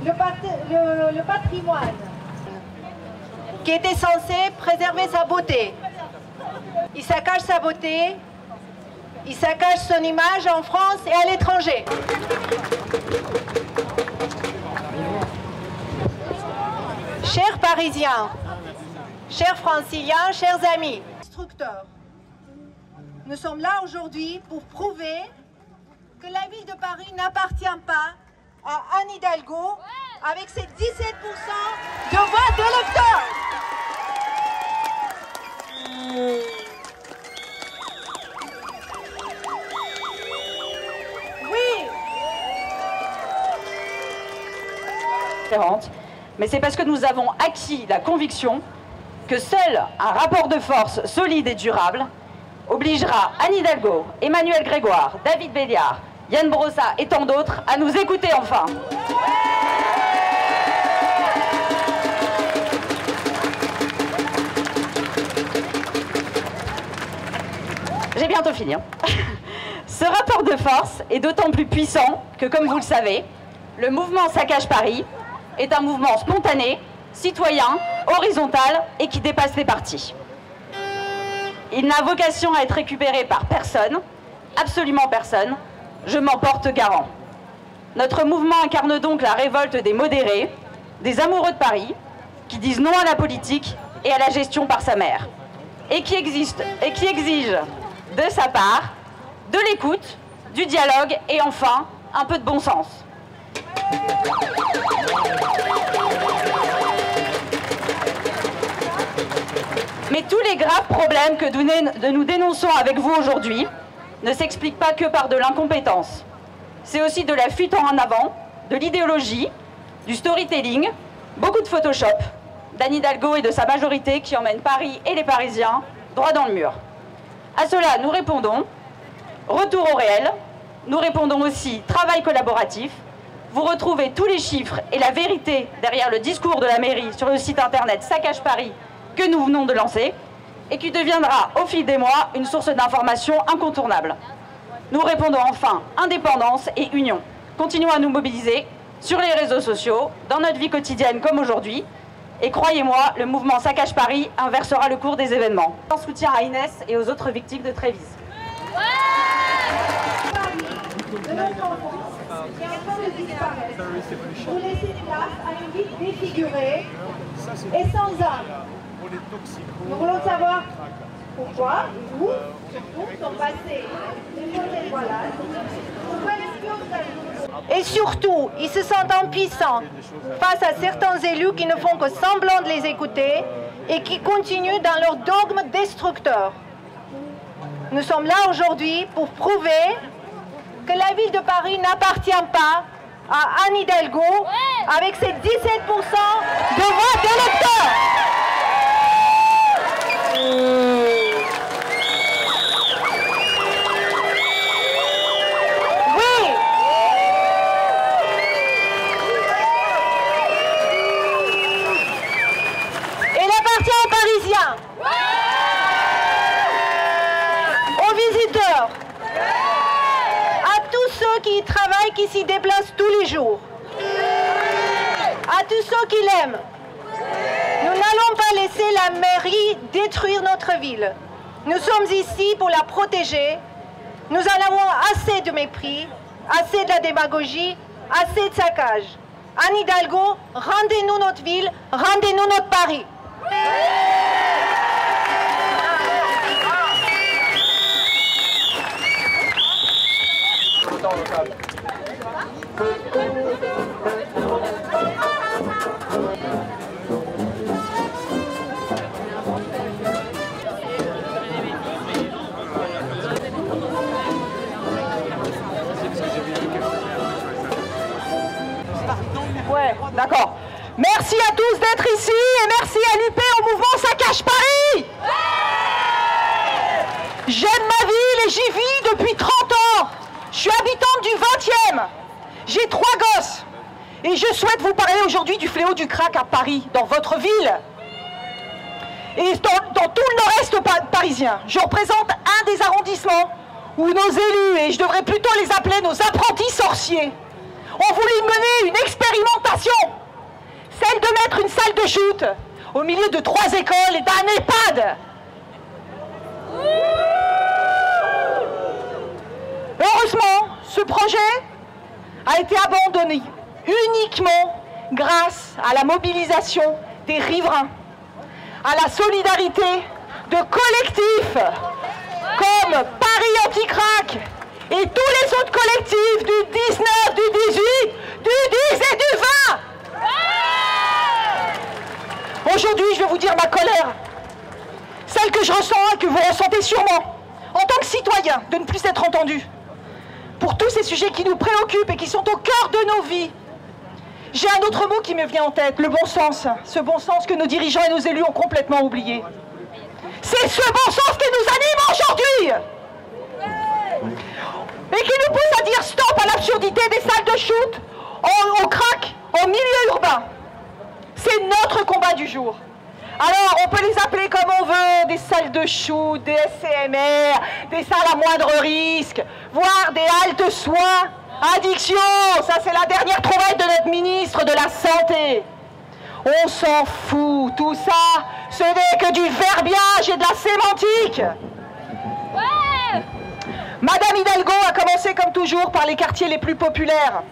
le patrimoine qui était censé préserver sa beauté. Il saccage sa beauté, il saccage son image en France et à l'étranger. Chers Parisiens, chers Franciliens, chers amis, instructeurs, nous sommes là aujourd'hui pour prouver que la ville de Paris n'appartient pas à Anne Hidalgo avec ses 17% de voix d'électeurs. Oui. Mais c'est parce que nous avons acquis la conviction que seul un rapport de force solide et durable obligera Anne Hidalgo, Emmanuel Grégoire, David Béliard, Yann Brossa et tant d'autres à nous écouter enfin. J'ai bientôt fini. Ce rapport de force est d'autant plus puissant que, comme vous le savez, le mouvement Saccage Paris est un mouvement spontané, citoyen, horizontal et qui dépasse les partis. Il n'a vocation à être récupéré par personne, absolument personne, je m'en porte garant. Notre mouvement incarne donc la révolte des modérés, des amoureux de Paris, qui disent non à la politique et à la gestion par sa mère, et qui exige de sa part de l'écoute, du dialogue et enfin un peu de bon sens. Mais tous les graves problèmes que nous dénonçons avec vous aujourd'hui ne s'expliquent pas que par de l'incompétence. C'est aussi de la fuite en avant, de l'idéologie, du storytelling, beaucoup de Photoshop, d'Anne Hidalgo et de sa majorité qui emmène Paris et les Parisiens droit dans le mur. À cela, nous répondons retour au réel, nous répondons aussi travail collaboratif. Vous retrouvez tous les chiffres et la vérité derrière le discours de la mairie sur le site internet Saccage Paris que nous venons de lancer et qui deviendra au fil des mois une source d'information incontournable. Nous répondons enfin indépendance et union. Continuons à nous mobiliser sur les réseaux sociaux, dans notre vie quotidienne comme aujourd'hui. Et croyez-moi, le mouvement Saccage Paris inversera le cours des événements. En soutien à Inès et aux autres victimes de Trévise. De notre enfance, qui est en train de disparaître, pour laisser place à une ville défigurée et sans âme. Nous voulons savoir pourquoi, où, surtout, sont passés les fauteuils voilages, pourquoi et surtout, ils se sentent impuissants face à certains élus qui ne font que semblant de les écouter et qui continuent dans leur dogme destructeur. Nous sommes là aujourd'hui pour prouver que la ville de Paris n'appartient pas à Anne Hidalgo avec ses 17% de voix d'électeurs. Oui. Elle appartient aux Parisiens, aux visiteurs, à tous ceux qui y travaillent, qui s'y déplacent tous les jours, à tous ceux qui l'aiment. Nous n'allons pas laisser la mairie détruire notre ville. Nous sommes ici pour la protéger. Nous en avons assez de mépris, assez de la démagogie, assez de saccage. Anne Hidalgo, rendez-nous notre ville, rendez-nous notre Paris. Ouais, d'accord. Merci à tous d'être ici et merci à l'UP au mouvement Saccage Paris. J'aime ma ville et j'y vis depuis 30 ans. Je suis habitante du 20e. J'ai 3 gosses. Et je souhaite vous parler aujourd'hui du fléau du crack à Paris, dans votre ville. Et dans tout le nord-est parisien. Je représente un des arrondissements où nos élus, et je devrais plutôt les appeler nos apprentis sorciers, ont voulu mener une expérimentation, celle de mettre une salle de shoot au milieu de 3 écoles et d'un EHPAD. Heureusement, ce projet a été abandonné uniquement grâce à la mobilisation des riverains, à la solidarité de collectifs comme Paris Anti-Crack et tous les autres collectifs du 19, du 18, du 10 et du 20. Aujourd'hui, je vais vous dire ma colère, celle que je ressens et que vous ressentez sûrement, en tant que citoyen, de ne plus être entendu. Pour tous ces sujets qui nous préoccupent et qui sont au cœur de nos vies. J'ai un autre mot qui me vient en tête, le bon sens. Ce bon sens que nos dirigeants et nos élus ont complètement oublié. C'est ce bon sens qui nous anime aujourd'hui et qui nous pousse à dire stop à l'absurdité des salles de shoot au crack, en milieu urbain. C'est notre combat du jour. Alors, on peut les appeler comme on veut, des salles de shoot, des SCMR, des salles à moindre risque, voire des haltes soins, addiction, ça c'est la dernière trouvaille de notre ministre de la Santé. On s'en fout, tout ça, ce n'est que du verbiage et de la sémantique. Ouais. Madame Hidalgo a commencé comme toujours par les quartiers les plus populaires,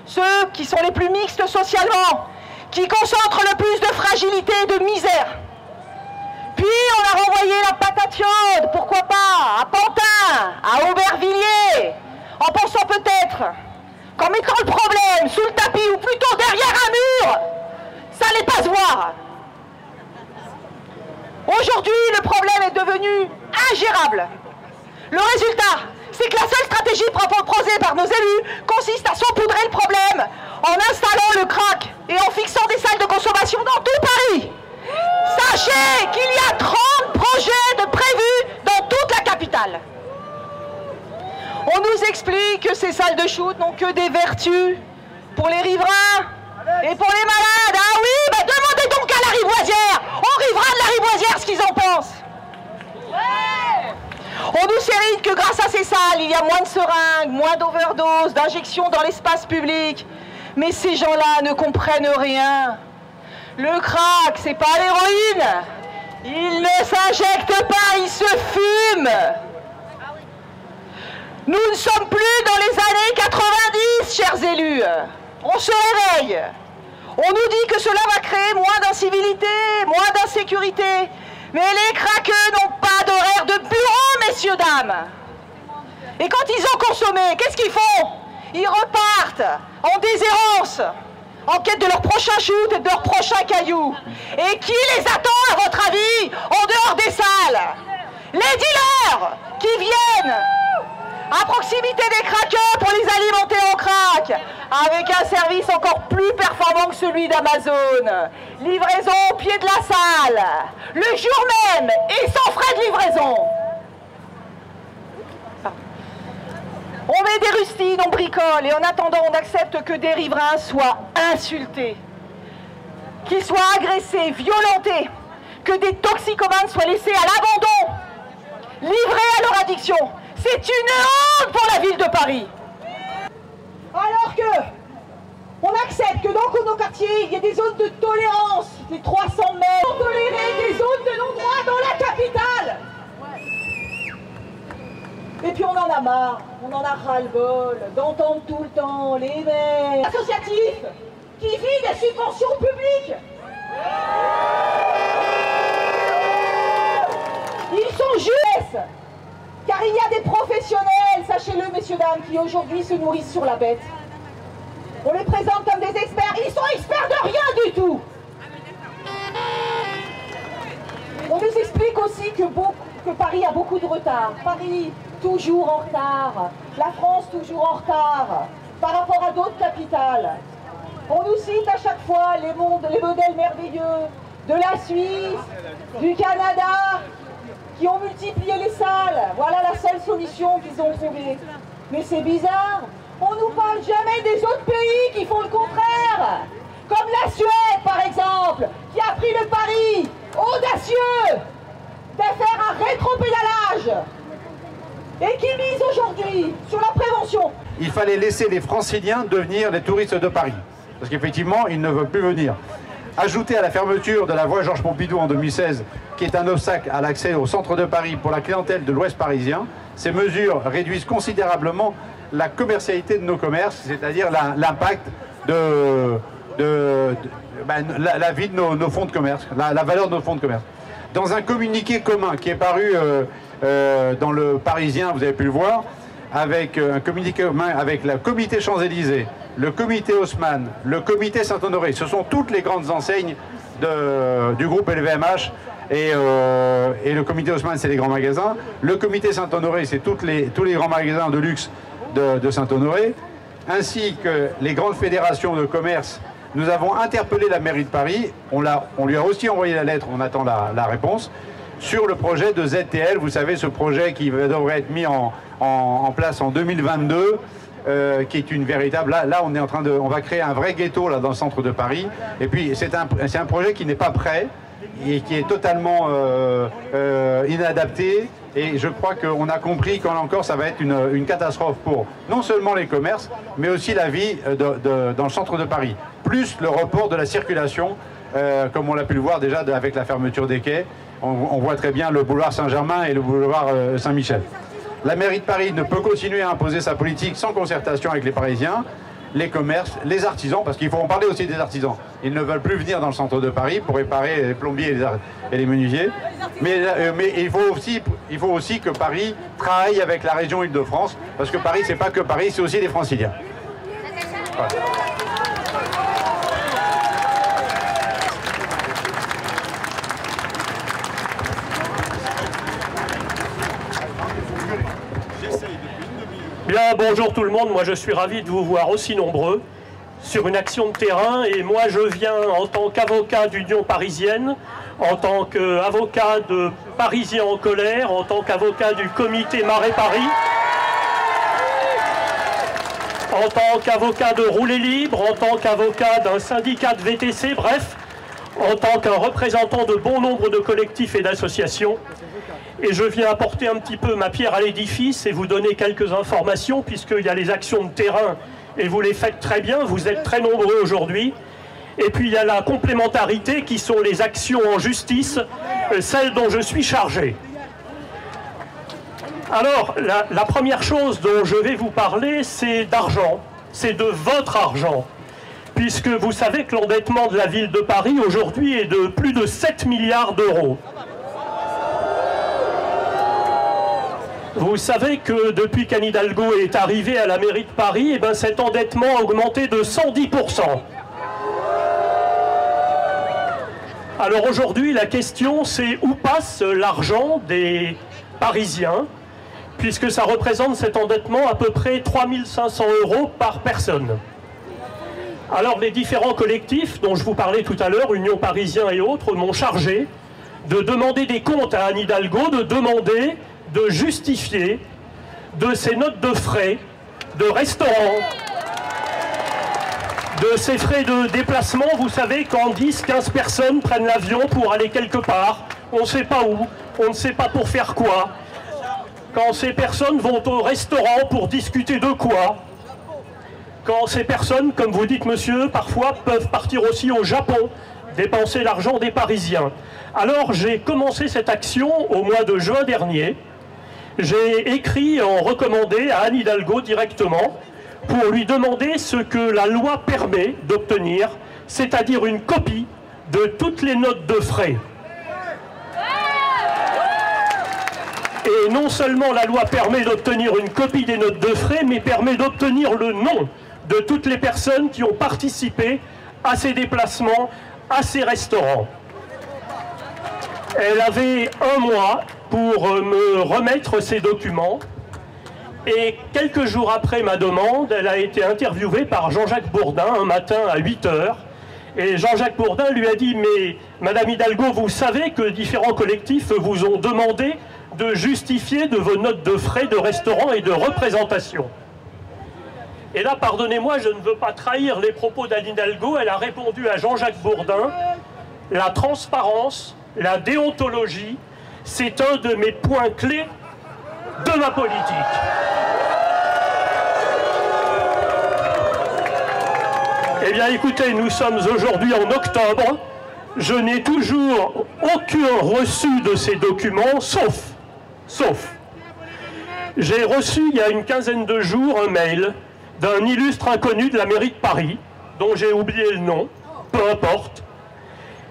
ceux qui sont les plus mixtes socialement, qui concentrent le plus de fragilité et de misère. Puis on a renvoyé la patate chaude, pourquoi pas, à Pantin, à Aubervilliers, en pensant peut-être qu'en mettant le problème sous le tapis ou plutôt derrière un mur, ça n'allait pas se voir. Aujourd'hui, le problème est devenu ingérable. Le résultat, c'est que la seule stratégie proposée par nos élus consiste à saupoudrer le problème en installant le crack et en fixant des salles de consommation dans tout Paris. Sachez qu'il y a 30 projets de prévus dans toute la capitale. On nous explique que ces salles de shoot n'ont que des vertus pour les riverains et pour les malades. Ah oui, bah demandez donc à la Rivoisière, aux riverains de la Rivoisière ce qu'ils en pensent. On nous sérine que grâce à ces salles, il y a moins de seringues, moins d'overdoses, d'injections dans l'espace public. Mais ces gens-là ne comprennent rien. Le crack, c'est pas l'héroïne. Il ne s'injecte pas, il se fume. Nous ne sommes plus dans les années 90, chers élus. On se réveille. On nous dit que cela va créer moins d'incivilité, moins d'insécurité. Mais les craqueux n'ont pas d'horaire de bureau, messieurs, dames. Et quand ils ont consommé, qu'est-ce qu'ils font? Ils repartent en déshérence, en quête de leur prochain shoot et de leur prochain caillou. Et qui les attend, à votre avis, en dehors des salles? Les dealers qui viennent à proximité des craqueux pour les alimenter en crack, avec un service encore plus performant que celui d'Amazon. Livraison au pied de la salle, le jour même et sans frais de livraison. On met des rustines, on bricole et en attendant on accepte que des riverains soient insultés, qu'ils soient agressés, violentés, que des toxicomanes soient laissés à l'abandon, livrés à leur addiction. C'est une honte pour la ville de Paris. Alors que on accepte que dans nos quartiers, il y ait des zones de tolérance, des 300 mètres, pour tolérer des zones de non-droit dans la capitale. Et puis on en a marre, on en a ras-le-bol d'entendre tout le temps les maires associatifs qui vivent des subventions publiques. Ils sont justes, car il y a des professionnels, sachez-le messieurs, dames, qui aujourd'hui se nourrissent sur la bête. On les présente comme des experts, ils sont experts de rien du tout. On nous explique aussi que Paris a beaucoup de retard. Paris toujours en retard. La France toujours en retard par rapport à d'autres capitales. On nous cite à chaque fois les modèles merveilleux de la Suisse, du Canada, qui ont multiplié les salles. Voilà la seule solution qu'ils ont trouvée. Mais c'est bizarre, on ne nous parle jamais des autres pays qui font le contraire. Comme la Suède, par exemple, qui a pris le pari audacieux de faire un rétropédalage et qui mise aujourd'hui sur la prévention. il fallait laisser les Franciliens devenir les touristes de Paris. Parce qu'effectivement, ils ne veulent plus venir. Ajouté à la fermeture de la voie Georges Pompidou en 2016, qui est un obstacle à l'accès au centre de Paris pour la clientèle de l'Ouest parisien, ces mesures réduisent considérablement la commercialité de nos commerces, c'est-à-dire l'impact la vie de nos fonds de commerce, la valeur de nos fonds de commerce. Dans un communiqué commun qui est paru dans le Parisien, vous avez pu le voir, avec un communiqué commun avec le comité Champs-Élysées, le comité Haussmann, le comité Saint-Honoré, ce sont toutes les grandes enseignes du groupe LVMH, et le comité Haussmann, c'est les grands magasins, le comité Saint-Honoré, c'est tous les grands magasins de luxe de Saint-Honoré, ainsi que les grandes fédérations de commerce. Nous avons interpellé la mairie de Paris, on lui a aussi envoyé la lettre, on attend la réponse, sur le projet de ZTL, vous savez, ce projet qui devrait être mis en place en 2022, qui est une véritable... Là on est en train de... On va créer un vrai ghetto là, dans le centre de Paris, et puis c'est un projet qui n'est pas prêt, et qui est totalement inadapté, et je crois qu'on a compris qu'en encore ça va être une catastrophe pour non seulement les commerces, mais aussi la vie dans le centre de Paris, plus le report de la circulation, comme on l'a pu le voir déjà avec la fermeture des quais. On voit très bien le boulevard Saint-Germain et le boulevard Saint-Michel. La mairie de Paris ne peut continuer à imposer sa politique sans concertation avec les Parisiens, les commerces, les artisans, parce qu'il faut en parler aussi des artisans. Ils ne veulent plus venir dans le centre de Paris pour réparer les plombiers et les menuisiers. Mais il faut aussi que Paris travaille avec la région Île-de-France, parce que Paris, c'est pas que Paris, c'est aussi les Franciliens. Voilà. Bien, bonjour tout le monde, moi je suis ravi de vous voir aussi nombreux sur une action de terrain, et moi je viens en tant qu'avocat d'Union parisienne, en tant qu'avocat de Parisiens en colère, en tant qu'avocat du comité Marais Paris, en tant qu'avocat de Rouler Libre, en tant qu'avocat d'un syndicat de VTC, bref, en tant qu'un représentant de bon nombre de collectifs et d'associations. Et je viens apporter un petit peu ma pierre à l'édifice et vous donner quelques informations, puisqu'il y a les actions de terrain, et vous les faites très bien, vous êtes très nombreux aujourd'hui. Et puis il y a la complémentarité qui sont les actions en justice, celles dont je suis chargé. Alors, la première chose dont je vais vous parler, c'est d'argent, c'est de votre argent. Puisque vous savez que l'endettement de la ville de Paris aujourd'hui est de plus de 7 milliards d'euros. Vous savez que depuis qu'Anne Hidalgo est arrivée à la mairie de Paris, eh ben cet endettement a augmenté de 110%. Alors aujourd'hui, la question c'est où passe l'argent des Parisiens, puisque ça représente cet endettement à peu près 3 500 € par personne. Alors les différents collectifs dont je vous parlais tout à l'heure, Union Parisien et autres, m'ont chargé de demander des comptes à Anne Hidalgo, de justifier de ses notes de frais, de restaurant, de ses frais de déplacement. Vous savez, quand 10-15 personnes prennent l'avion pour aller quelque part, on ne sait pas où, on ne sait pas pour faire quoi. Quand ces personnes vont au restaurant pour discuter de quoi. Quand ces personnes, comme vous dites monsieur, parfois peuvent partir aussi au Japon, dépenser l'argent des Parisiens. Alors j'ai commencé cette action au mois de juin dernier. J'ai écrit en recommandé à Anne Hidalgo directement pour lui demander ce que la loi permet d'obtenir, c'est-à-dire une copie de toutes les notes de frais. Et non seulement la loi permet d'obtenir une copie des notes de frais, mais permet d'obtenir le nom de toutes les personnes qui ont participé à ces déplacements, à ces restaurants. Elle avait un mois pour me remettre ces documents, et quelques jours après ma demande, elle a été interviewée par Jean-Jacques Bourdin un matin à 8 h, et Jean-Jacques Bourdin lui a dit « Mais Madame Hidalgo, vous savez que différents collectifs vous ont demandé de justifier de vos notes de frais de restaurant et de représentation. » Et là, pardonnez-moi, je ne veux pas trahir les propos d'Anne Hidalgo, elle a répondu à Jean-Jacques Bourdin « La transparence, la déontologie, c'est un de mes points clés de ma politique. » Eh bien écoutez, nous sommes aujourd'hui en octobre. Je n'ai toujours aucun reçu de ces documents, sauf. J'ai reçu il y a une quinzaine de jours un mail d'un illustre inconnu de la mairie de Paris, dont j'ai oublié le nom, peu importe.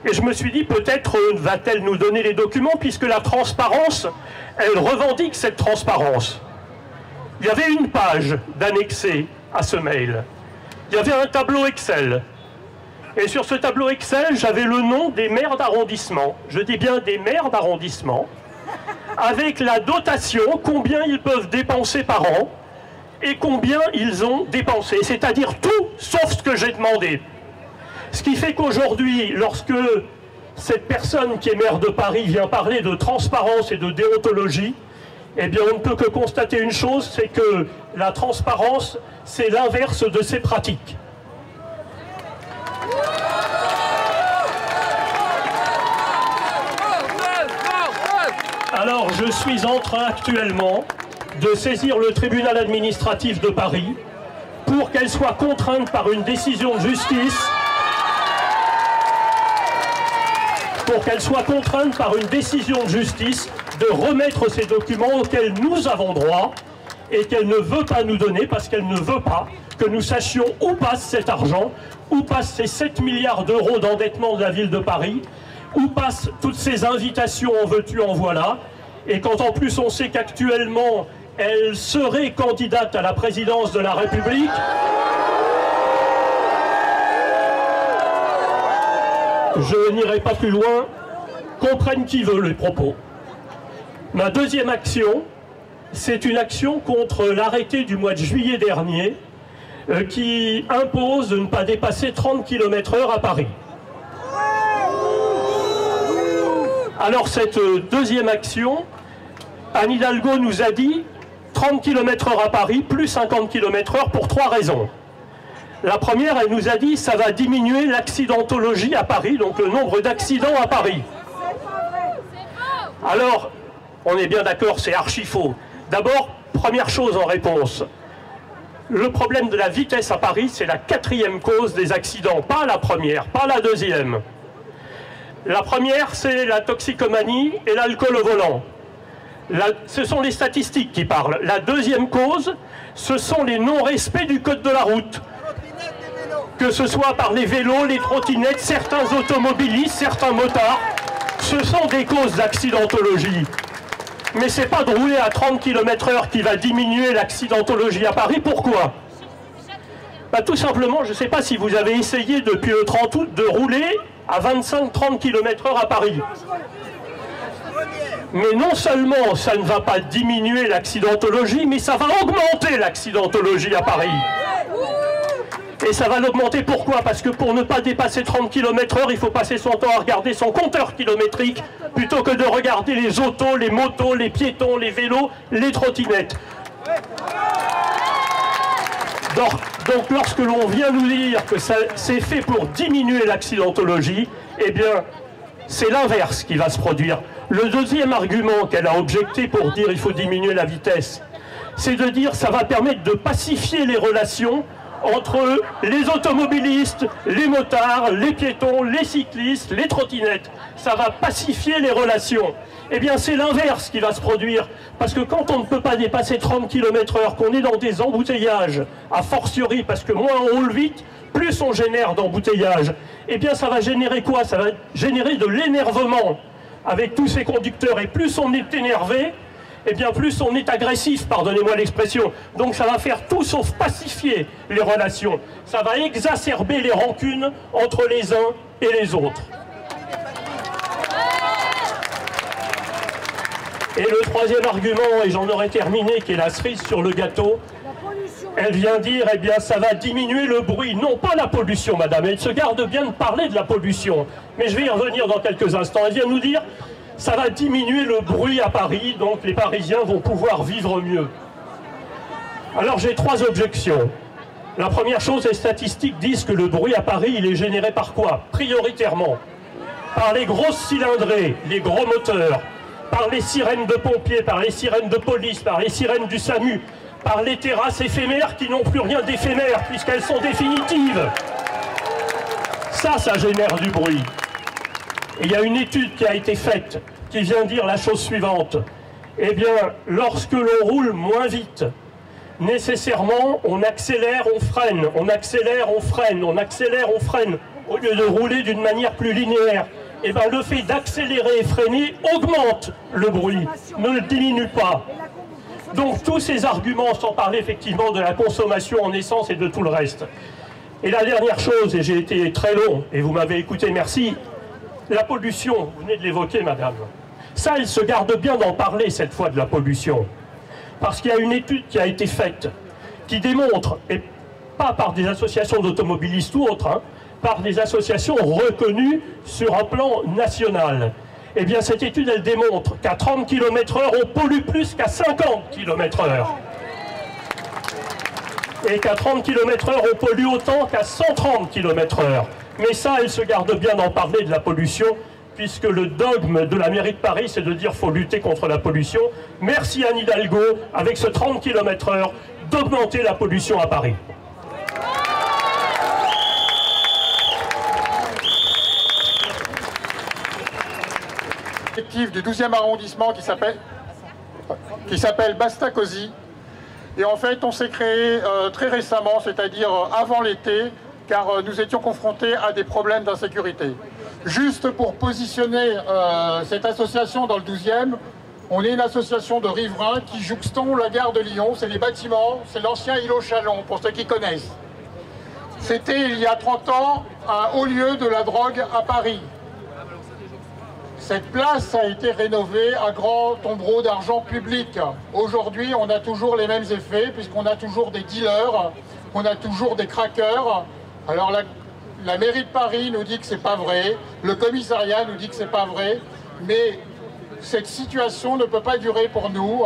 Et je me suis dit, peut-être va-t-elle nous donner les documents, puisque la transparence, elle revendique cette transparence. Il y avait une page d'annexé à ce mail. Il y avait un tableau Excel. Et sur ce tableau Excel, j'avais le nom des maires d'arrondissement. Je dis bien des maires d'arrondissement, avec la dotation, combien ils peuvent dépenser par an, et combien ils ont dépensé. C'est-à-dire tout, sauf ce que j'ai demandé. Ce qui fait qu'aujourd'hui, lorsque cette personne qui est maire de Paris vient parler de transparence et de déontologie, eh bien on ne peut que constater une chose, c'est que la transparence, c'est l'inverse de ces pratiques. Alors je suis en train actuellement de saisir le tribunal administratif de Paris pour qu'elle soit contrainte par une décision de justice de remettre ces documents auxquels nous avons droit et qu'elle ne veut pas nous donner parce qu'elle ne veut pas que nous sachions où passe cet argent, où passent ces 7 milliards d'euros d'endettement de la ville de Paris, où passent toutes ces invitations en veux-tu, en voilà, et quand en plus on sait qu'actuellement elle serait candidate à la présidence de la République, je n'irai pas plus loin, comprenne qui veut les propos. Ma deuxième action, c'est une action contre l'arrêté du mois de juillet dernier qui impose de ne pas dépasser 30 km/h à Paris. Alors cette deuxième action, Anne Hidalgo nous a dit 30 km/h à Paris plus 50 km/h pour 3 raisons. La première, elle nous a dit ça va diminuer l'accidentologie à Paris, donc le nombre d'accidents à Paris. Alors, on est bien d'accord, c'est archi faux. D'abord, première chose en réponse, le problème de la vitesse à Paris, c'est la 4e cause des accidents, pas la première, pas la deuxième. La première, c'est la toxicomanie et l'alcool au volant. Ce sont les statistiques qui parlent. La deuxième cause, ce sont les non-respects du code de la route. Que ce soit par les vélos, les trottinettes, certains automobilistes, certains motards, ce sont des causes d'accidentologie. Mais c'est pas de rouler à 30 km/h qui va diminuer l'accidentologie à Paris. Pourquoi? Tout simplement, je ne sais pas si vous avez essayé depuis le 30 août de rouler à 25-30 km/h à Paris. Mais non seulement ça ne va pas diminuer l'accidentologie, mais ça va augmenter l'accidentologie à Paris. Et ça va l'augmenter pourquoi? Parce que pour ne pas dépasser 30 km/h, il faut passer son temps à regarder son compteur kilométrique plutôt que de regarder les autos, les motos, les piétons, les vélos, les trottinettes. Donc lorsque l'on vient nous dire que c'est fait pour diminuer l'accidentologie, eh bien c'est l'inverse qui va se produire. Le deuxième argument qu'elle a objecté pour dire il faut diminuer la vitesse, c'est de dire ça va permettre de pacifier les relations entre les automobilistes, les motards, les piétons, les cyclistes, les trottinettes. Ça va pacifier les relations. Eh bien, c'est l'inverse qui va se produire. Parce que quand on ne peut pas dépasser 30 km/h, qu'on est dans des embouteillages, a fortiori, parce que moins on roule vite, plus on génère d'embouteillages. Eh bien, ça va générer quoi? Ça va générer de l'énervement avec tous ces conducteurs. Et plus on est énervé, eh bien plus on est agressif, pardonnez-moi l'expression. Donc ça va faire tout sauf pacifier les relations. Ça va exacerber les rancunes entre les uns et les autres. Et le troisième argument, et j'en aurais terminé, qui est la cerise sur le gâteau, elle vient dire, eh bien ça va diminuer le bruit. Non, pas la pollution, madame. Elle se garde bien de parler de la pollution. Mais je vais y revenir dans quelques instants. Elle vient nous dire, ça va diminuer le bruit à Paris, donc les Parisiens vont pouvoir vivre mieux. Alors j'ai 3 objections. La première chose, les statistiques disent que le bruit à Paris, il est généré par quoi? Prioritairement par les grosses cylindrées, les gros moteurs, par les sirènes de pompiers, par les sirènes de police, par les sirènes du SAMU, par les terrasses éphémères qui n'ont plus rien d'éphémère puisqu'elles sont définitives. Ça génère du bruit. Et il y a une étude qui a été faite qui vient dire la chose suivante. Eh bien, lorsque l'on roule moins vite, nécessairement, on accélère, on freine, on accélère, on freine, on accélère, on freine, au lieu de rouler d'une manière plus linéaire. Eh bien, le fait d'accélérer et freiner augmente le bruit, ne le diminue pas. Donc, tous ces arguments, sans parler effectivement de la consommation en essence et de tout le reste. Et la dernière chose, et j'ai été très long, et vous m'avez écouté, merci, la pollution, vous venez de l'évoquer, madame. Ça, elle se garde bien d'en parler, cette fois, de la pollution. Parce qu'il y a une étude qui a été faite, qui démontre, et pas par des associations d'automobilistes ou autres, hein, par des associations reconnues sur un plan national. Eh bien, cette étude, elle démontre qu'à 30 km/h, on pollue plus qu'à 50 km/h. Et qu'à 30 km/h, on pollue autant qu'à 130 km/h. Mais ça, elle se garde bien d'en parler de la pollution, puisque le dogme de la mairie de Paris, c'est de dire qu'il faut lutter contre la pollution. Merci Anne Hidalgo, avec ce 30 km/h, d'augmenter la pollution à Paris. Du 12e arrondissement qui s'appelle Basta Così. Et en fait, on s'est créé très récemment, c'est-à-dire avant l'été, car nous étions confrontés à des problèmes d'insécurité. Juste pour positionner cette association dans le 12e, on est une association de riverains qui jouxtons la gare de Lyon. C'est les bâtiments, c'est l'ancien îlot Chalon, pour ceux qui connaissent. C'était il y a 30 ans un haut lieu de la drogue à Paris. Cette place a été rénovée à grand tombereau d'argent public. Aujourd'hui, on a toujours les mêmes effets, puisqu'on a toujours des dealers, on a toujours des craqueurs. Alors la mairie de Paris nous dit que c'est pas vrai, le commissariat nous dit que c'est pas vrai, mais cette situation ne peut pas durer pour nous,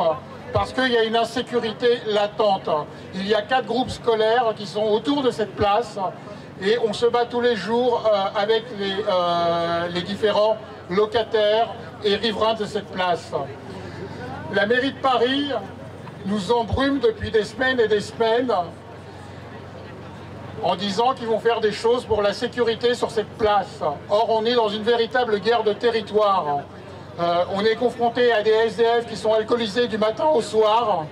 parce qu'il y a une insécurité latente. Il y a 4 groupes scolaires qui sont autour de cette place, et on se bat tous les jours avec les différents locataires et riverains de cette place. La mairie de Paris nous embrume depuis des semaines et des semaines en disant qu'ils vont faire des choses pour la sécurité sur cette place. Or, on est dans une véritable guerre de territoire. On est confronté à des SDF qui sont alcoolisés du matin au soir.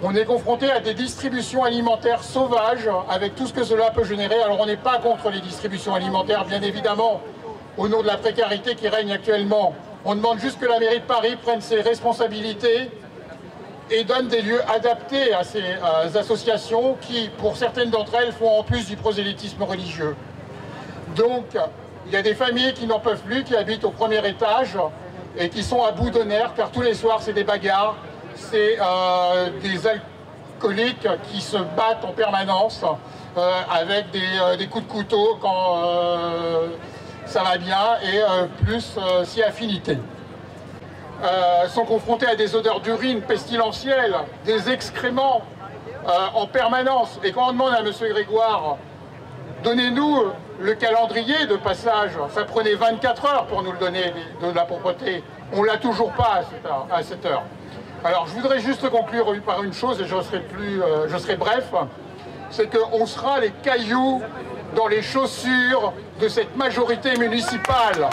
On est confronté à des distributions alimentaires sauvages avec tout ce que cela peut générer. Alors, on n'est pas contre les distributions alimentaires, bien évidemment, au nom de la précarité qui règne actuellement. On demande juste que la mairie de Paris prenne ses responsabilités et donne des lieux adaptés à ces associations qui, pour certaines d'entre elles, font en plus du prosélytisme religieux. Donc, il y a des familles qui n'en peuvent plus, qui habitent au premier étage et qui sont à bout de nerfs, car tous les soirs, c'est des bagarres, c'est des alcooliques qui se battent en permanence avec des coups de couteau quand ça va bien, et plus si affinité. Sont confrontés à des odeurs d'urine pestilentielles, des excréments en permanence. Et quand on demande à M. Grégoire, donnez-nous le calendrier de passage, ça prenait 24 heures pour nous le donner de la propreté, on ne l'a toujours pas à cette heure. Alors je voudrais juste conclure par une chose, et je serai bref, c'est qu'on sera les cailloux dans les chaussures de cette majorité municipale,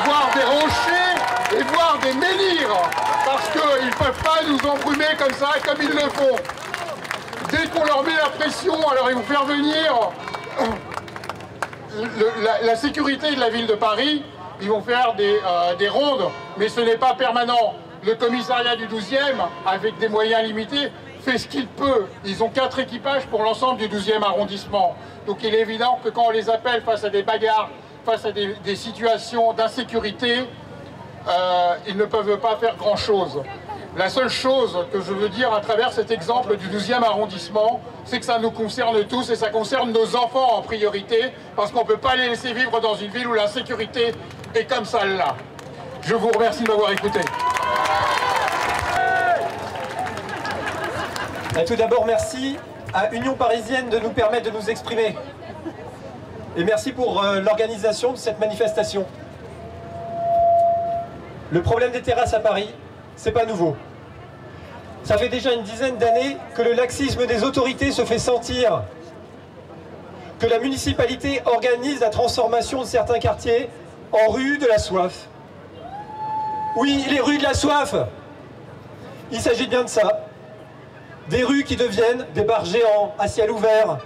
voire des rochers et voire des menhirs, parce qu'ils ne peuvent pas nous embrumer comme ça, comme ils le font. Dès qu'on leur met la pression, alors ils vont faire venir la sécurité de la ville de Paris, ils vont faire des rondes, mais ce n'est pas permanent. Le commissariat du 12e, avec des moyens limités, fait ce qu'il peut. Ils ont 4 équipages pour l'ensemble du 12e arrondissement. Donc il est évident que quand on les appelle face à des bagarres, face à des situations d'insécurité, ils ne peuvent pas faire grand-chose. La seule chose que je veux dire à travers cet exemple du 12e arrondissement, c'est que ça nous concerne tous et ça concerne nos enfants en priorité, parce qu'on ne peut pas les laisser vivre dans une ville où l'insécurité est comme celle-là. Je vous remercie de m'avoir écouté. Tout d'abord, merci à Union Parisienne de nous permettre de nous exprimer. Et merci pour l'organisation de cette manifestation. Le problème des terrasses à Paris, c'est pas nouveau. Ça fait déjà une dizaine d'années que le laxisme des autorités se fait sentir. que la municipalité organise la transformation de certains quartiers en rues de la soif. Oui, les rues de la soif. Il s'agit bien de ça. Des rues qui deviennent des bars géants à ciel ouvert,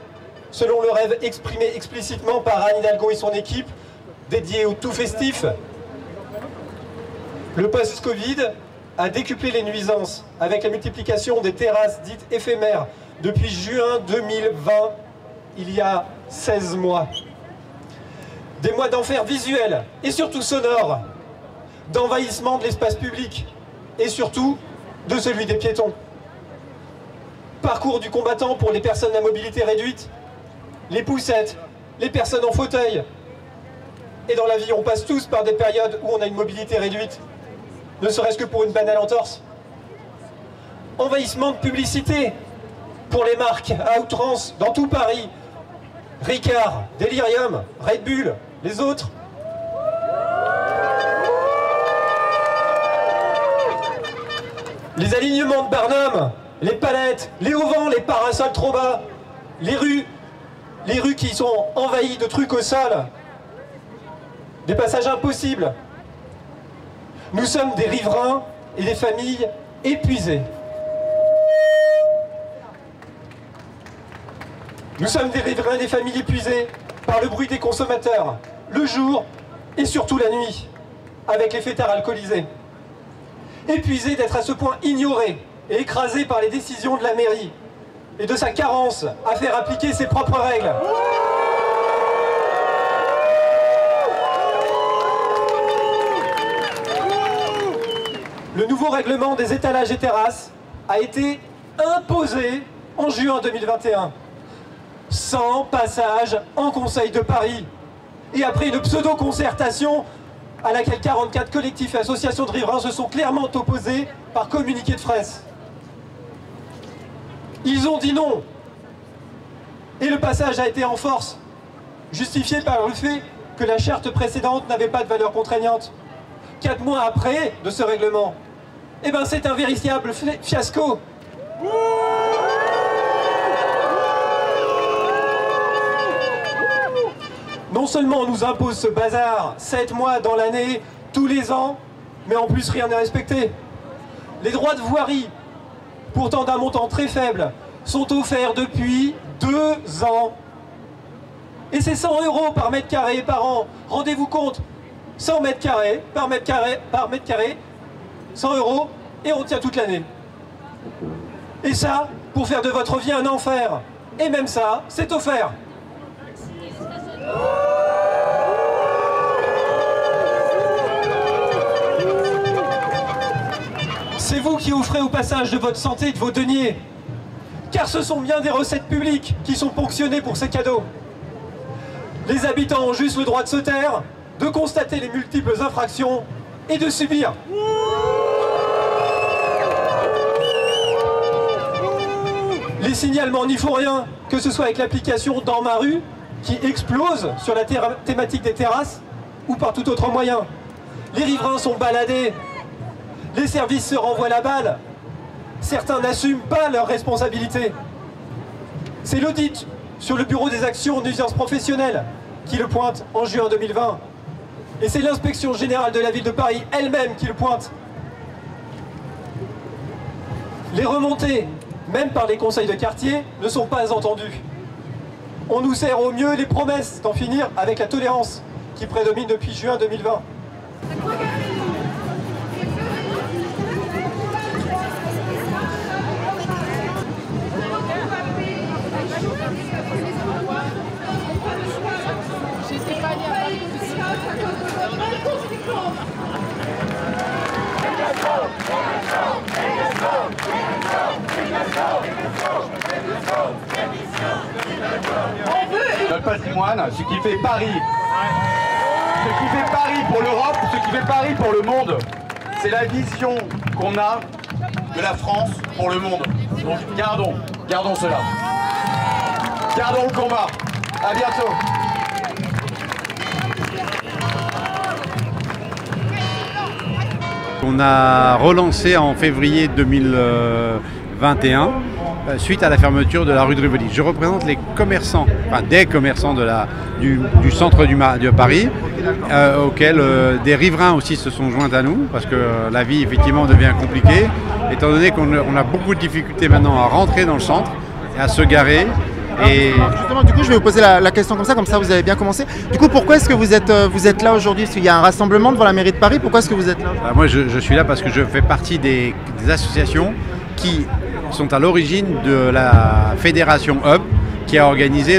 selon le rêve exprimé explicitement par Anne Hidalgo et son équipe, dédié au tout festif. Le post-Covid a décuplé les nuisances avec la multiplication des terrasses dites éphémères depuis juin 2020, il y a 16 mois. Des mois d'enfer visuel et surtout sonore, d'envahissement de l'espace public et surtout de celui des piétons. Parcours du combattant pour les personnes à mobilité réduite, les poussettes, les personnes en fauteuil. Et dans la vie, on passe tous par des périodes où on a une mobilité réduite, ne serait-ce que pour une banale entorse. Envahissement de publicité pour les marques à outrance dans tout Paris. Ricard, Delirium, Red Bull, les autres. Les alignements de Barnum, les palettes, les auvents, les parasols trop bas, les rues qui sont envahies de trucs au sol, des passages impossibles. Nous sommes des riverains et des familles épuisées. Nous sommes des riverains et des familles épuisées par le bruit des consommateurs, le jour et surtout la nuit, avec les fêtards alcoolisés. Épuisés d'être à ce point ignorés et écrasés par les décisions de la mairie et de sa carence à faire appliquer ses propres règles. Le nouveau règlement des étalages et terrasses a été imposé en juin 2021, sans passage en Conseil de Paris, et après une pseudo-concertation à laquelle 44 collectifs et associations de riverains se sont clairement opposés par communiqué de presse. Ils ont dit non, et le passage a été en force, justifié par le fait que la charte précédente n'avait pas de valeur contraignante. 4 mois après de ce règlement, eh ben c'est un véritable fiasco. Non seulement on nous impose ce bazar 7 mois dans l'année, tous les ans, mais en plus rien n'est respecté. Les droits de voirie, pourtant d'un montant très faible, sont offerts depuis 2 ans. Et c'est 100 € par mètre carré par an. Rendez-vous compte, 100 mètres carrés par mètre carré, 100 €, et on tient toute l'année. Et ça, pour faire de votre vie un enfer. Et même ça, c'est offert. C'est vous qui offrez au passage de votre santé et de vos deniers. Car ce sont bien des recettes publiques qui sont ponctionnées pour ces cadeaux. Les habitants ont juste le droit de se taire, de constater les multiples infractions et de subir. Les signalements n'y font rien, que ce soit avec l'application Dans ma rue, qui explose sur la thématique des terrasses, ou par tout autre moyen. Les riverains sont baladés, les services se renvoient la balle, certains n'assument pas leurs responsabilités. C'est l'audit sur le bureau des actions en nuisances professionnelles qui le pointe en juin 2020. Et c'est l'inspection générale de la ville de Paris elle-même qui le pointe. Les remontées, même par les conseils de quartier, ne sont pas entendues. On nous sert au mieux les promesses d'en finir avec la tolérance qui prédomine depuis juin 2020. Notre patrimoine, ce qui fait Paris. Ce qui fait Paris pour l'Europe, ce qui fait Paris pour le monde. C'est la vision qu'on a de la France pour le monde. Donc gardons cela. Gardons le combat. À bientôt. On a relancé en février 2021 suite à la fermeture de la rue de Rivoli. Je représente les commerçants, enfin des commerçants du centre de Paris, auxquels des riverains aussi se sont joints à nous, parce que la vie effectivement devient compliquée, étant donné qu'on a beaucoup de difficultés maintenant à rentrer dans le centre et à se garer. Et justement, du coup, je vais vous poser la question comme ça vous avez bien commencé. Du coup, pourquoi est-ce que vous êtes là aujourd'hui? Parce qu'il y a un rassemblement devant la mairie de Paris, pourquoi est-ce que vous êtes là? Moi, je suis là parce que je fais partie des associations qui sont à l'origine de la fédération Hub qui a organisé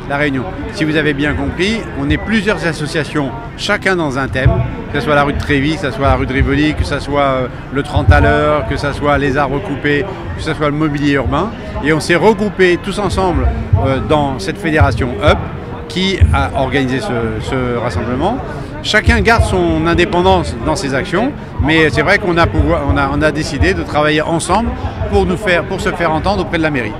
la réunion. Si vous avez bien compris, on est plusieurs associations, chacun dans un thème, que ce soit la rue de Trévis, que ce soit la rue de Rivoli, que ce soit le 30 à l'heure, que ce soit les arbres coupés, que ce soit le mobilier urbain. Et on s'est regroupés tous ensemble dans cette fédération Hub qui a organisé ce rassemblement. Chacun garde son indépendance dans ses actions, mais c'est vrai qu'on a décidé de travailler ensemble pour se faire entendre auprès de la mairie.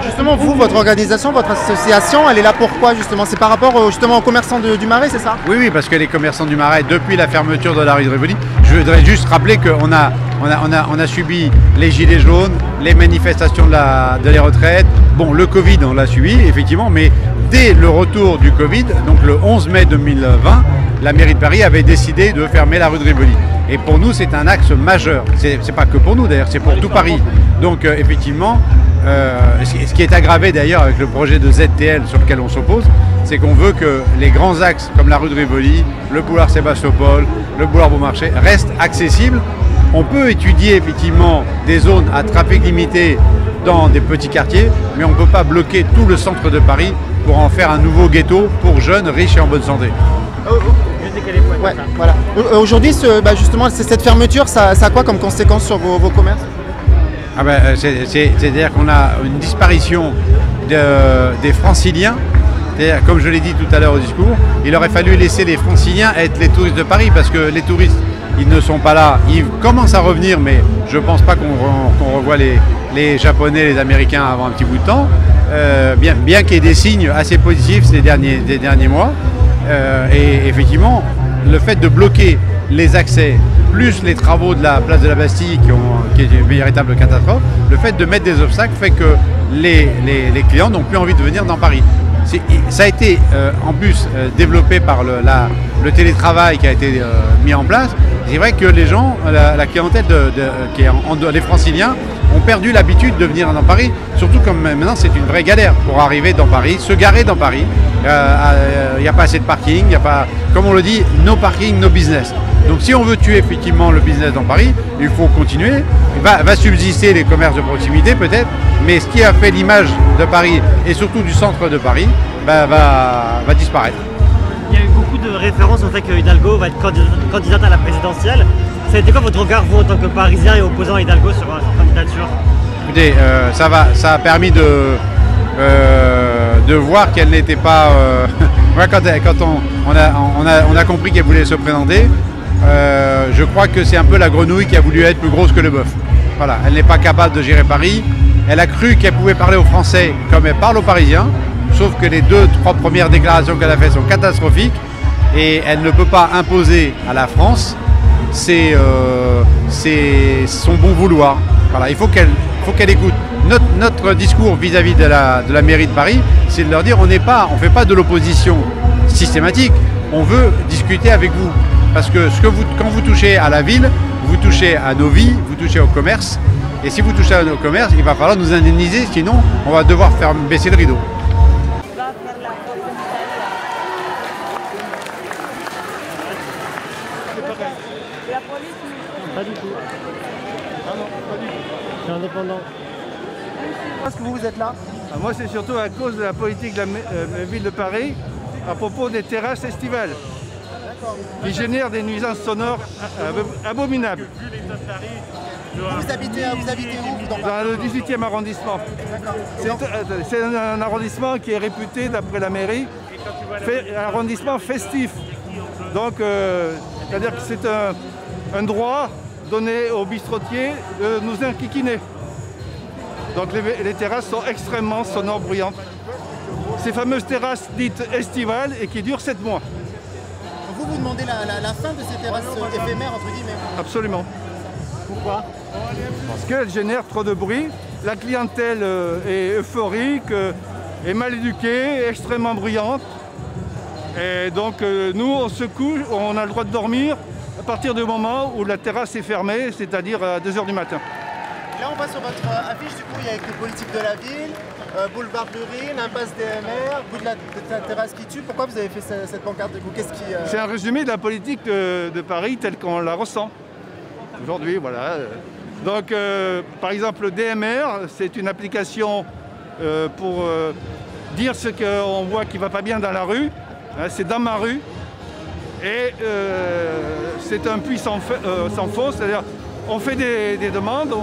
Justement, vous, votre organisation, votre association, elle est là pourquoi justement? C'est par rapport justement aux commerçants du Marais, c'est ça? Oui, parce que les commerçants du Marais, depuis la fermeture de la rue de Rivoli, je voudrais juste rappeler qu'on a subi les gilets jaunes, les manifestations de les retraites. Bon, le Covid, on l'a subi, effectivement, mais dès le retour du Covid, donc le 11 mai 2020, la mairie de Paris avait décidé de fermer la rue de Rivoli. Et pour nous, c'est un axe majeur. C'est pas que pour nous d'ailleurs, c'est pour tout Paris. Donc effectivement, ce qui est aggravé d'ailleurs avec le projet de ZTL sur lequel on s'oppose, c'est qu'on veut que les grands axes comme la rue de Rivoli, le boulevard Sébastopol, le boulevard Beaumarchais restent accessibles. On peut étudier effectivement des zones à trafic limité dans des petits quartiers, mais on ne peut pas bloquer tout le centre de Paris pour en faire un nouveau ghetto pour jeunes, riches et en bonne santé. Ouais, voilà. Aujourd'hui, justement, cette fermeture, ça a quoi comme conséquence sur vos commerces? C'est-à-dire qu'on a une disparition des franciliens. Comme je l'ai dit tout à l'heure au discours, il aurait fallu laisser les franciliens être les touristes de Paris, parce que les touristes, ils ne sont pas là. Ils commencent à revenir, mais je ne pense pas qu'on revoit les Japonais, les Américains avant un petit bout de temps, bien qu'il y ait des signes assez positifs des derniers mois. Et effectivement, le fait de bloquer les accès, plus les travaux de la place de la Bastille, qui est une véritable catastrophe, le fait de mettre des obstacles fait que les clients n'ont plus envie de venir dans Paris. Ça a été en plus développé par le télétravail qui a été mis en place. C'est vrai que les gens, la clientèle les franciliens ont perdu l'habitude de venir dans Paris, surtout comme maintenant c'est une vraie galère pour arriver dans Paris, se garer dans Paris. Il n'y a pas assez de parking, il n'y a pas, comme on le dit, no parking, no business. Donc si on veut tuer effectivement le business dans Paris, il faut continuer. Va subsister les commerces de proximité peut-être, mais ce qui a fait l'image de Paris et surtout du centre de Paris va disparaître. Il y a eu beaucoup de références au fait que Hidalgo va être candidate à la présidentielle. Ça a été quoi votre regard, vous, en tant que Parisien et opposant à Hidalgo sur cette candidature? Écoutez, ça a permis de voir qu'elle n'était pas... quand on a compris qu'elle voulait se présenter, je crois que c'est un peu la grenouille qui a voulu être plus grosse que le bœuf. Voilà, elle n'est pas capable de gérer Paris. Elle a cru qu'elle pouvait parler aux Français comme elle parle aux Parisiens, sauf que les 2-3 premières déclarations qu'elle a faites sont catastrophiques et elle ne peut pas imposer à la France c'est son bon vouloir. Voilà, il faut qu'elle écoute. Notre discours vis-à-vis de la mairie de Paris, c'est de leur dire on ne fait pas de l'opposition systématique, on veut discuter avec vous. Parce que quand vous touchez à la ville, vous touchez à nos vies, vous touchez au commerce. Et si vous touchez à nos commerces, il va falloir nous indemniser, sinon on va devoir faire baisser le rideau. Pas du tout. Ah non, pas du tout. Je suis indépendant. Pourquoi est-ce que vous êtes là? Moi, c'est surtout à cause de la politique de la ville de Paris à propos des terrasses estivales qui génèrent des nuisances sonores abominables. Vous habitez où Dans le 18e arrondissement. C'est un arrondissement qui est réputé, d'après la mairie, un arrondissement festif. Donc, c'est-à-dire que c'est un droit donné aux bistrotiers de nous enquiquiner. Donc les terrasses sont extrêmement sonores, bruyantes. Ces fameuses terrasses dites estivales et qui durent 7 mois. Vous demandez la fin de ces terrasses éphémères, entre guillemets? Absolument. Pourquoi? Parce qu'elles génèrent trop de bruit. La clientèle est euphorique, est mal éduquée, extrêmement bruyante. Et donc nous, on se couche, on a le droit de dormir à partir du moment où la terrasse est fermée, c'est-à-dire à 2 h du matin. Là, on va sur votre affiche, du coup, il y a avec les politiques de la ville, boulevard Blurine, impasse DMR, bout de la terrasse qui tue. Pourquoi vous avez fait cette pancarte, du coup? C'est un résumé de la politique de Paris telle qu'on la ressent aujourd'hui, voilà. Donc, par exemple, DMR, c'est une application pour dire ce qu'on voit qui ne va pas bien dans la rue. C'est dans ma rue. Et c'est un puits sans fond, c'est-à-dire on fait des demandes,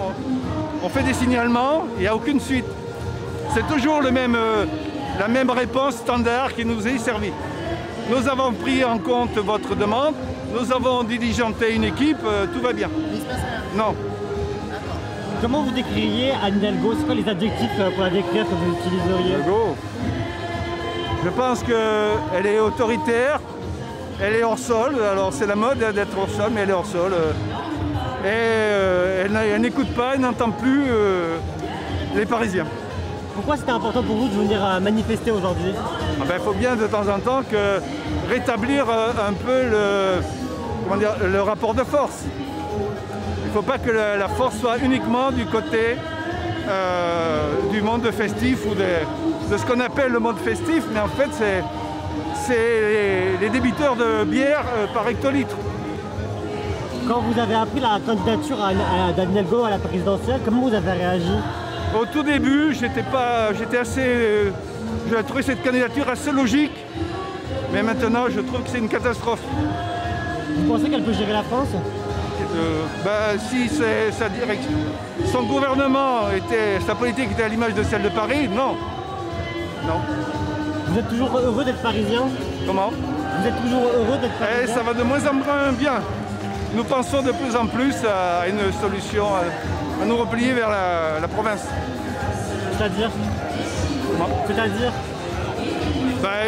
on fait des signalements, il n'y a aucune suite. C'est toujours la même réponse standard qui nous est servie. Nous avons pris en compte votre demande, nous avons diligenté une équipe, tout va bien. Non. Comment vous décririez Anne Hidalgo? C'est quoi les adjectifs pour la décrire que vous utiliseriez? Je pense qu'elle est autoritaire, elle est hors sol, alors c'est la mode d'être hors sol, mais elle est hors sol. Et elle n'écoute pas, elle n'entend plus les Parisiens. Pourquoi c'était important pour vous de venir manifester aujourd'hui? Il faut bien de temps en temps rétablir un peu le rapport de force. Il ne faut pas que la force soit uniquement du côté du monde festif ou de ce qu'on appelle le monde festif, mais en fait c'est les débiteurs de bière par hectolitre. Quand vous avez appris la candidature d'Anne Hidalgo à la présidentielle, comment vous avez réagi? Au tout début, j'ai trouvé cette candidature assez logique, mais maintenant je trouve que c'est une catastrophe. Vous pensez qu'elle peut gérer la France? Si son gouvernement sa politique était à l'image de celle de Paris, non. Non. Vous êtes toujours heureux d'être parisien? Comment? Vous êtes toujours heureux d'être parisien? Ça va de moins en moins bien. Nous pensons de plus en plus à une solution, à nous replier vers la province. C'est-à-dire? C'est-à-dire?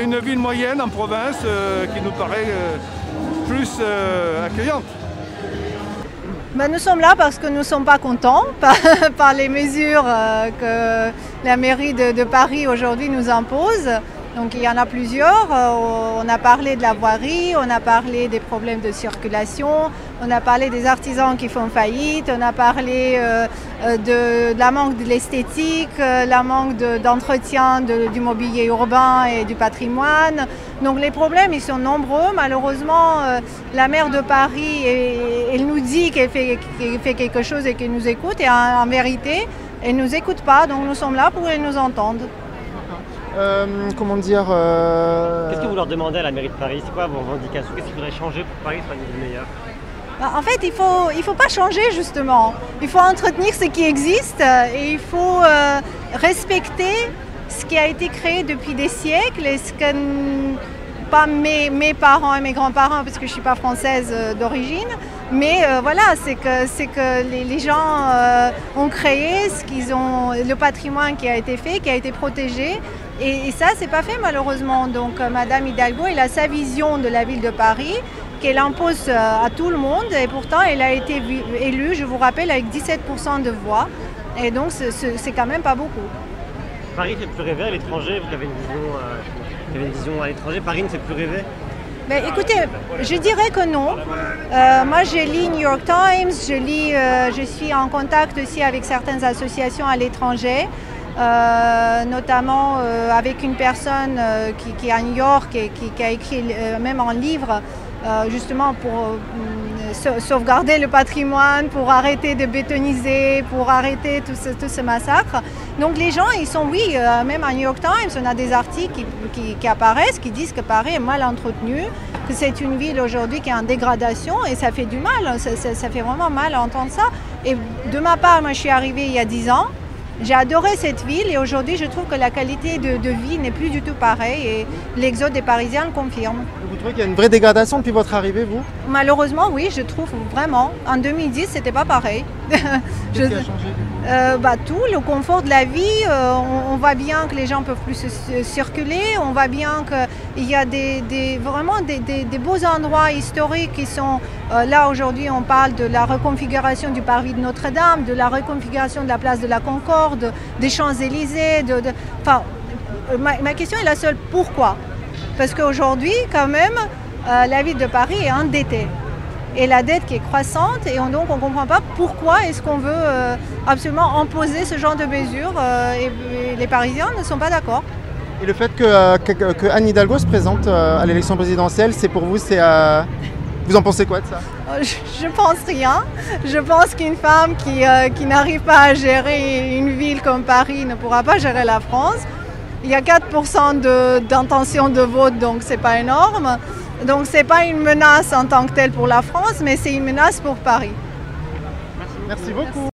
Une ville moyenne en province qui nous paraît plus accueillante. Nous sommes là parce que nous ne sommes pas contents par les mesures que la mairie de Paris aujourd'hui nous impose. Donc il y en a plusieurs. On a parlé de la voirie, on a parlé des problèmes de circulation, on a parlé des artisans qui font faillite, on a parlé de la manque de l'esthétique, la manque d'entretien du mobilier urbain et du patrimoine. Donc les problèmes, ils sont nombreux. Malheureusement, la maire de Paris, elle nous dit qu'elle fait quelque chose et qu'elle nous écoute. Et en vérité, elle ne nous écoute pas. Donc nous sommes là pour qu'elle nous entende. Comment dire Qu'est-ce que vous leur demandez à la mairie de Paris? C'est quoi vos revendications? Qu'est-ce qu'il faudrait changer pour que Paris soit une ville meilleure? En fait, il faut pas changer justement. Il faut entretenir ce qui existe et il faut respecter ce qui a été créé depuis des siècles et ce que pas mes parents et mes grands-parents, parce que je suis pas française d'origine, mais voilà, c'est que les gens ont créé le patrimoine qui a été fait, qui a été protégé. Et ça, c'est pas fait malheureusement. Donc Madame Hidalgo, elle a sa vision de la ville de Paris qu'elle impose à tout le monde. Et pourtant, elle a été élue, je vous rappelle, avec 17% de voix. Et donc, c'est quand même pas beaucoup. Paris fait plus rêver à l'étranger. Vous avez une vision à l'étranger. Paris ne fait plus rêver. Écoutez, je dirais que non. Moi, je lis New York Times. Je suis en contact aussi avec certaines associations à l'étranger. Notamment avec une personne qui est à New York et qui a écrit même un livre justement pour sauvegarder le patrimoine, pour arrêter de bétoniser, pour arrêter tout ce massacre. Donc les gens, ils sont, oui, même à New York Times, on a des articles qui apparaissent, qui disent que Paris est mal entretenu, que c'est une ville aujourd'hui qui est en dégradation et ça fait du mal, ça fait vraiment mal à entendre ça. Et de ma part, moi je suis arrivée il y a 10 ans. J'ai adoré cette ville et aujourd'hui je trouve que la qualité de vie n'est plus du tout pareille et l'exode des Parisiens le confirme. Vous trouvez qu'il y a une vraie dégradation depuis votre arrivée, vous? Malheureusement oui, je trouve vraiment. En 2010 c'était pas pareil. Qu'est-ce qui a changé Tout, le confort de la vie, on voit bien que les gens peuvent plus circuler, on voit bien qu'il y a vraiment des beaux endroits historiques qui sont là aujourd'hui. On parle de la reconfiguration du parvis de Notre-Dame, de la reconfiguration de la place de la Concorde, des Champs-Élysées. Ma question est la seule, pourquoi? Parce qu'aujourd'hui, quand même, la ville de Paris est endettée. Et la dette qui est croissante, et donc on ne comprend pas pourquoi est-ce qu'on veut absolument imposer ce genre de mesures, et les Parisiens ne sont pas d'accord. Et le fait que Anne Hidalgo se présente à l'élection présidentielle, c'est pour vous, vous en pensez quoi de ça? Je pense rien. Je pense qu'une femme qui n'arrive pas à gérer une ville comme Paris ne pourra pas gérer la France. Il y a 4% d'intention de vote, donc c'est pas énorme. Donc ce n'est pas une menace en tant que telle pour la France, mais c'est une menace pour Paris. Merci beaucoup.